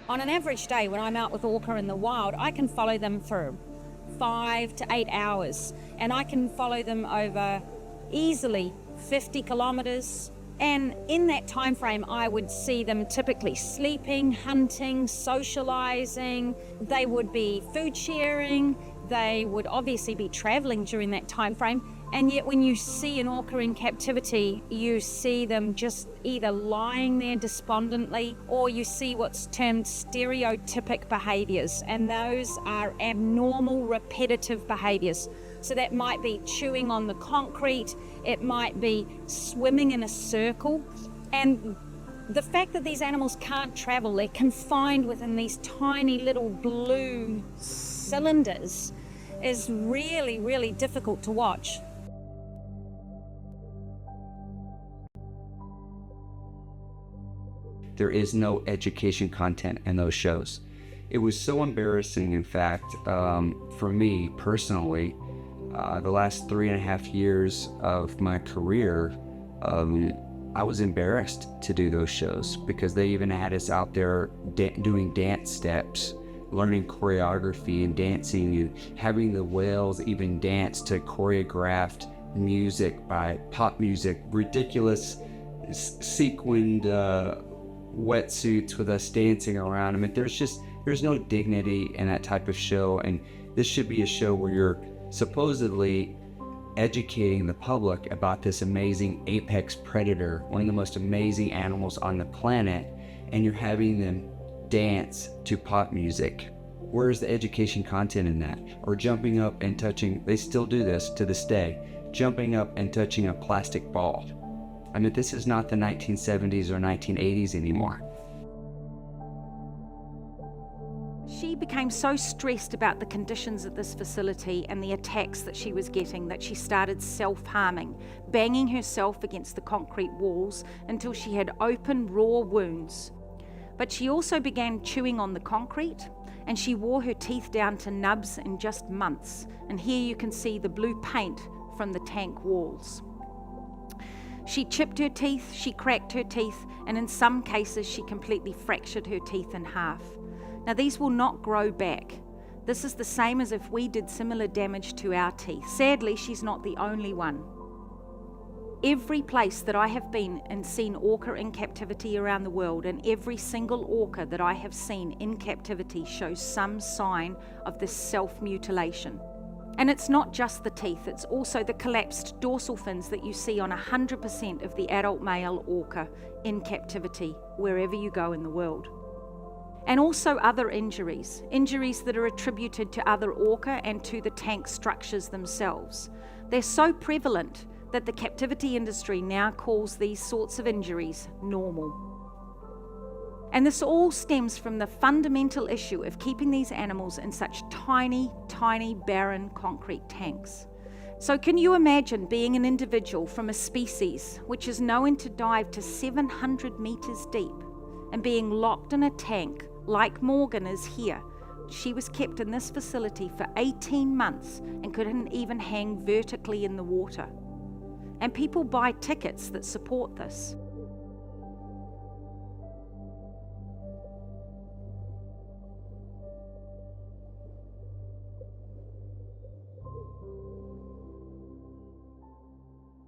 On an average day when I'm out with orca in the wild, I can follow them for 5 to 8 hours, and I can follow them over easily 50 kilometers. And in that time frame, I would see them typically sleeping, hunting, socializing. They would be food sharing. They would obviously be traveling during that time frame. And yet when you see an orca in captivity, you see them just either lying there despondently, or you see what's termed stereotypic behaviors. And those are abnormal, repetitive behaviors. So that might be chewing on the concrete, it might be swimming in a circle. And the fact that these animals can't travel, they're confined within these tiny little blue cylinders, is really, really difficult to watch. There is no education content in those shows. It was so embarrassing, in fact, for me personally. The last 3.5 years of my career, I was embarrassed to do those shows because they even had us out there doing dance steps, learning choreography and dancing, and having the whales even dance to choreographed music by pop music, ridiculous sequined wetsuits with us dancing around. I mean, there's no dignity in that type of show, and this should be a show where you're supposedly educating the public about this amazing apex predator, one of the most amazing animals on the planet, and you're having them dance to pop music. Where's the education content in that? Or jumping up and touching, they still do this to this day, jumping up and touching a plastic ball. I mean, this is not the 1970s or 1980s anymore. She became so stressed about the conditions at this facility and the attacks that she was getting that she started self-harming, banging herself against the concrete walls until she had open, raw wounds. But she also began chewing on the concrete, and she wore her teeth down to nubs in just months. And here you can see the blue paint from the tank walls. She chipped her teeth, she cracked her teeth, and in some cases she completely fractured her teeth in half. Now these will not grow back. This is the same as if we did similar damage to our teeth. Sadly, she's not the only one. Every place that I have been and seen orca in captivity around the world, and every single orca that I have seen in captivity shows some sign of this self-mutilation. And it's not just the teeth, it's also the collapsed dorsal fins that you see on 100% of the adult male orca in captivity, wherever you go in the world. And also other injuries that are attributed to other orca and to the tank structures themselves. They're so prevalent that the captivity industry now calls these sorts of injuries normal. And this all stems from the fundamental issue of keeping these animals in such tiny, tiny, barren concrete tanks. So can you imagine being an individual from a species which is known to dive to 700 meters deep and being locked in a tank like Morgan is here? She was kept in this facility for 18 months and couldn't even hang vertically in the water. And people buy tickets that support this.